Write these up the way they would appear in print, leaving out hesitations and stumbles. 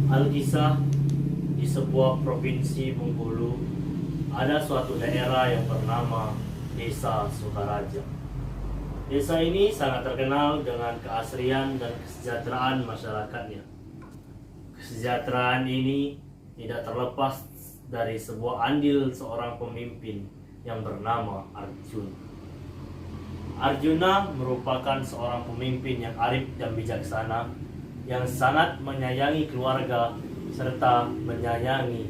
Alkisah, di sebuah provinsi Bengkulu, ada suatu daerah yang bernama Desa Sukaraja. Desa ini sangat terkenal dengan keasrian dan kesejahteraan masyarakatnya. Kesejahteraan ini tidak terlepas dari sebuah andil seorang pemimpin yang bernama Arjuna. Arjuna merupakan seorang pemimpin yang arif dan bijaksana, yang sangat menyayangi keluarga serta menyayangi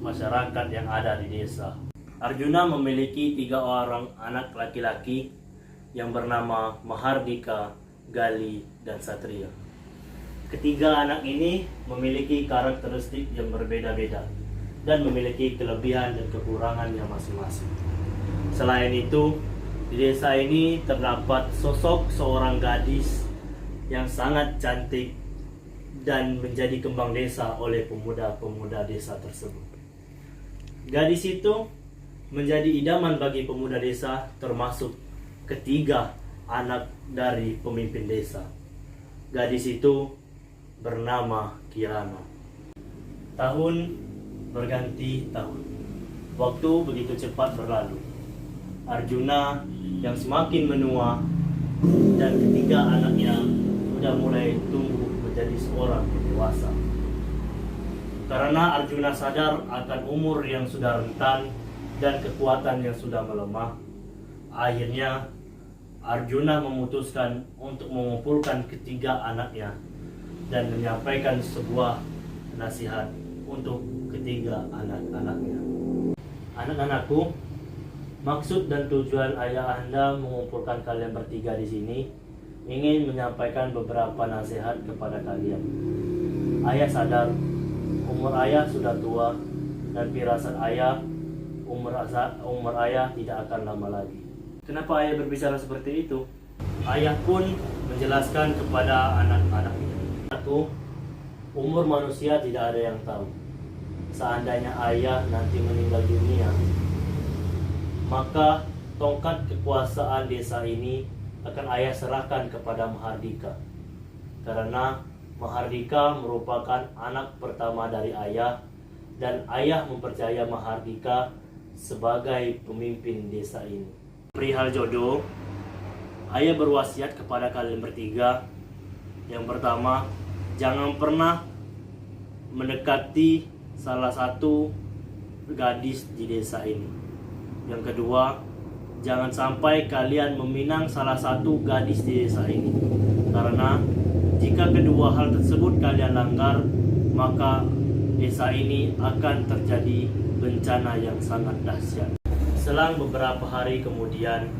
masyarakat yang ada di desa. Arjuna memiliki 3 orang anak laki-laki yang bernama Mahardika, Gali, dan Satria. Ketiga anak ini memiliki karakteristik yang berbeda-beda dan memiliki kelebihan dan kekurangannya masing-masing. Selain itu, di desa ini terdapat sosok seorang gadis yang sangat cantik dan menjadi kembang desa oleh pemuda-pemuda desa tersebut. Gadis itu menjadi idaman bagi pemuda desa, termasuk ketiga anak dari pemimpin desa. Gadis itu bernama Kirana. Tahun berganti tahun. Waktu begitu cepat berlalu. Arjuna yang semakin menua dan ketiga anaknya sudah mulai tumbuh menjadi seorang dewasa. Karena Arjuna sadar akan umur yang sudah rentan dan kekuatan yang sudah melemah, akhirnya Arjuna memutuskan untuk mengumpulkan ketiga anaknya dan menyampaikan sebuah nasihat untuk ketiga anak-anaknya. Anak-anakku, maksud dan tujuan ayah Anda mengumpulkan kalian bertiga di sini ingin menyampaikan beberapa nasihat kepada kalian. Ayah sadar umur ayah sudah tua dan firasat ayah umur ayah tidak akan lama lagi. Kenapa ayah berbicara seperti itu? Ayah pun menjelaskan kepada anak-anaknya. Aku, umur manusia tidak ada yang tahu. Seandainya ayah nanti meninggal dunia, maka tongkat kekuasaan desa ini akan ayah serahkan kepada Mahardika. Karena Mahardika merupakan anak pertama dari ayah, dan ayah mempercaya Mahardika sebagai pemimpin desa ini. Perihal jodoh, ayah berwasiat kepada kalian bertiga. Yang pertama, jangan pernah mendekati salah satu gadis di desa ini. Yang kedua, jangan sampai kalian meminang salah satu gadis di desa ini. Karena jika kedua hal tersebut kalian langgar, maka desa ini akan terjadi bencana yang sangat dahsyat. Selang beberapa hari kemudian,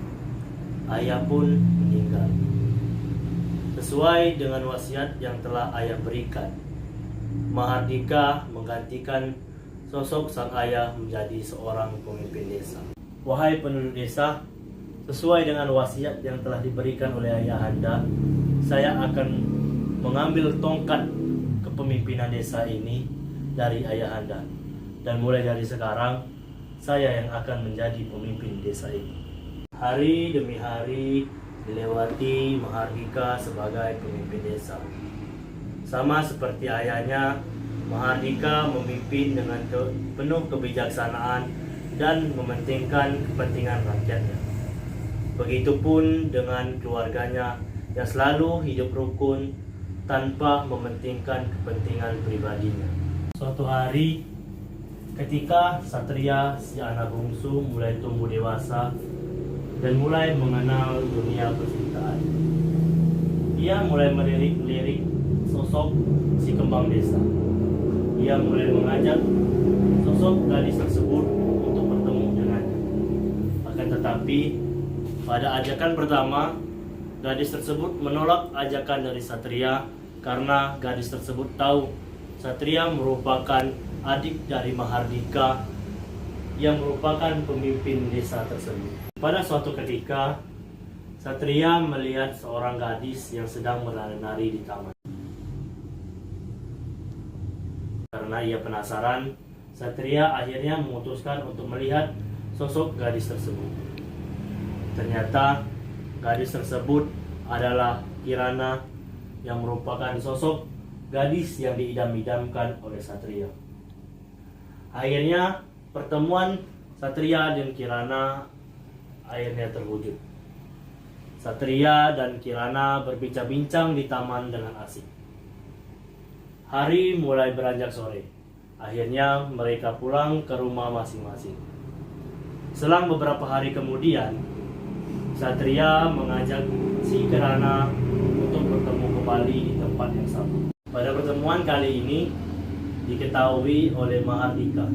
ayah pun meninggal. Sesuai dengan wasiat yang telah ayah berikan, Mahardika menggantikan sosok sang ayah menjadi seorang pemimpin desa. Wahai penduduk desa, sesuai dengan wasiat yang telah diberikan oleh ayah Anda, saya akan mengambil tongkat kepemimpinan desa ini dari ayah Anda. Dan mulai dari sekarang, saya yang akan menjadi pemimpin desa ini. Hari demi hari dilewati Mahardika sebagai pemimpin desa. Sama seperti ayahnya, Mahardika memimpin dengan penuh kebijaksanaan dan mementingkan kepentingan rakyatnya. Begitupun dengan keluarganya yang selalu hidup rukun tanpa mementingkan kepentingan pribadinya. Suatu hari, ketika Satria, si anak bungsu, mulai tumbuh dewasa dan mulai mengenal dunia percintaan, ia mulai melirik sosok si kembang desa. Ia mulai mengajak sosok gadis tersebut untuk bertemu dengannya. Akan tetapi, pada ajakan pertama, gadis tersebut menolak ajakan dari Satria karena gadis tersebut tahu Satria merupakan adik dari Mahardika yang merupakan pemimpin desa tersebut. Pada suatu ketika, Satria melihat seorang gadis yang sedang menari-nari di taman. Karena ia penasaran, Satria akhirnya memutuskan untuk melihat sosok gadis tersebut. Ternyata gadis tersebut adalah Kirana yang merupakan sosok gadis yang diidam-idamkan oleh Satria. Akhirnya pertemuan Satria dan Kirana akhirnya terwujud. Satria dan Kirana berbincang-bincang di taman dengan asik. Hari mulai beranjak sore. Akhirnya mereka pulang ke rumah masing-masing. Selang beberapa hari kemudian, Satria mengajak si Kirana untuk bertemu kembali di tempat yang sama. Pada pertemuan kali ini diketahui oleh Mahardika.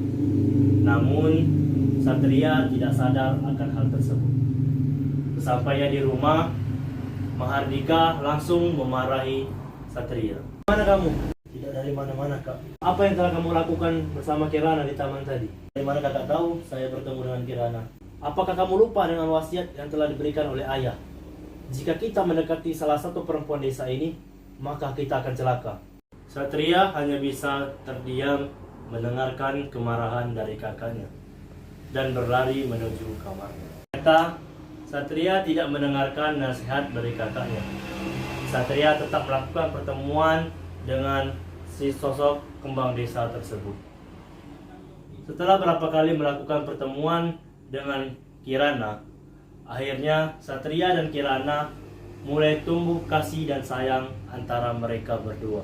Namun Satria tidak sadar akan hal tersebut. Sesampainya di rumah, Mahardika langsung memarahi Satria. Mana kamu? Tidak dari mana-mana, Kak. Apa yang telah kamu lakukan bersama Kirana di taman tadi? Dari mana Kakak tahu saya bertemu dengan Kirana? Apakah kamu lupa dengan wasiat yang telah diberikan oleh ayah? Jika kita mendekati salah satu perempuan desa ini, maka kita akan celaka. Satria hanya bisa terdiam mendengarkan kemarahan dari kakaknya dan berlari menuju kamarnya. Ternyata Satria tidak mendengarkan nasihat dari kakaknya. Satria tetap melakukan pertemuan dengan si sosok kembang desa tersebut. Setelah berapa kali melakukan pertemuan dengan Kirana, akhirnya Satria dan Kirana mulai tumbuh kasih dan sayang antara mereka berdua.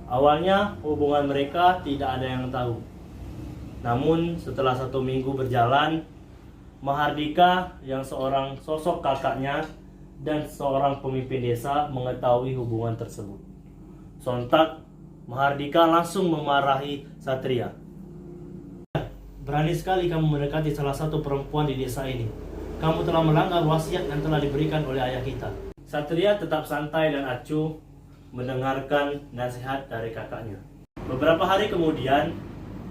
Awalnya hubungan mereka tidak ada yang tahu. Namun setelah 1 minggu berjalan, Mahardika yang seorang sosok kakaknya dan seorang pemimpin desa mengetahui hubungan tersebut. Sontak Mahardika langsung memarahi Satria. Berani sekali kamu mendekati salah satu perempuan di desa ini. Kamu telah melanggar wasiat yang telah diberikan oleh ayah kita. Satria tetap santai dan acuh mendengarkan nasihat dari kakaknya. Beberapa hari kemudian,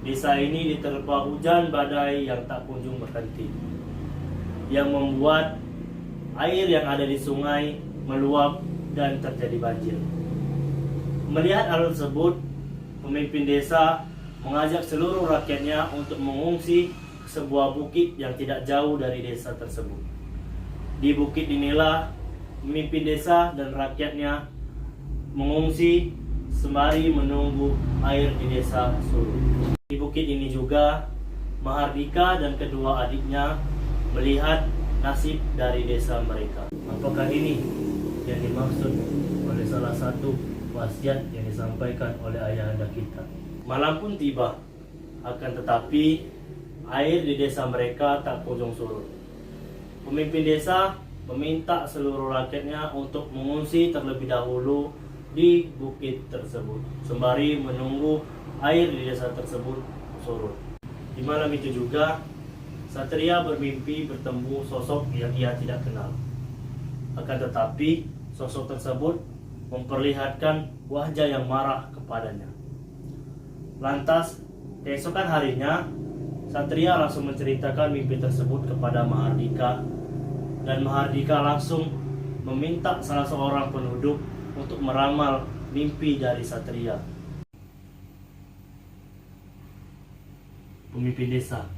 desa ini diterpa hujan badai yang tak kunjung berhenti, yang membuat air yang ada di sungai meluap dan terjadi banjir. Melihat hal tersebut, pemimpin desa mengajak seluruh rakyatnya untuk mengungsi ke sebuah bukit yang tidak jauh dari desa tersebut. Di bukit inilah pemimpin desa dan rakyatnya mengungsi sembari menunggu air di desa surut. Di bukit ini juga Mahardika dan kedua adiknya melihat nasib dari desa mereka. Apakah ini yang dimaksud oleh salah satu wasiat yang disampaikan oleh ayahanda kita? Malam pun tiba, akan tetapi air di desa mereka tak kunjung surut. Pemimpin desa meminta seluruh rakyatnya untuk mengungsi terlebih dahulu di bukit tersebut, sembari menunggu air di desa tersebut surut. Di malam itu juga, Satria bermimpi bertemu sosok yang ia tidak kenal. Akan tetapi, sosok tersebut memperlihatkan wajah yang marah kepadanya. Lantas, keesokan harinya, Satria langsung menceritakan mimpi tersebut kepada Mahardika, dan Mahardika langsung meminta salah seorang penduduk untuk meramal mimpi dari Satria. Pemimpin desa,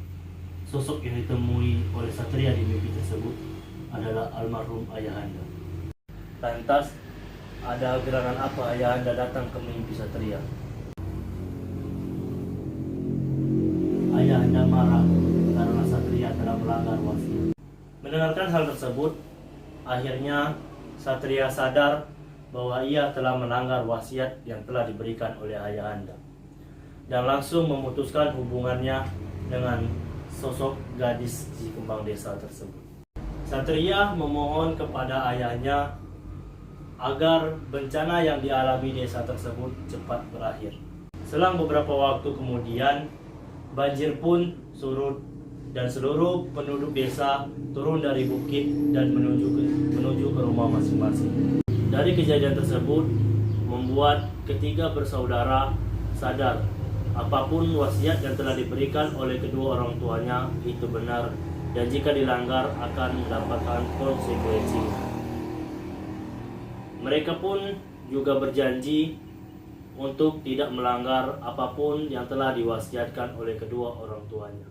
sosok yang ditemui oleh Satria di mimpi tersebut adalah almarhum ayahanda. Lantas, ada gerangan apa ayahanda datang ke mimpi Satria? Ayahanda marah karena Satria telah melanggar wasiat. Mendengarkan hal tersebut, akhirnya Satria sadar bahwa ia telah melanggar wasiat yang telah diberikan oleh ayahanda, dan langsung memutuskan hubungannya dengan sosok gadis di kembang desa tersebut. Satria memohon kepada ayahnya agar bencana yang dialami desa tersebut cepat berakhir. Selang beberapa waktu kemudian, banjir pun surut dan seluruh penduduk desa turun dari bukit dan menuju ke rumah masing-masing. Dari kejadian tersebut membuat ketiga bersaudara sadar apapun wasiat yang telah diberikan oleh kedua orang tuanya itu benar, dan jika dilanggar akan mendapatkan konsekuensi. Mereka pun juga berjanji untuk tidak melanggar apapun yang telah diwasiatkan oleh kedua orang tuanya.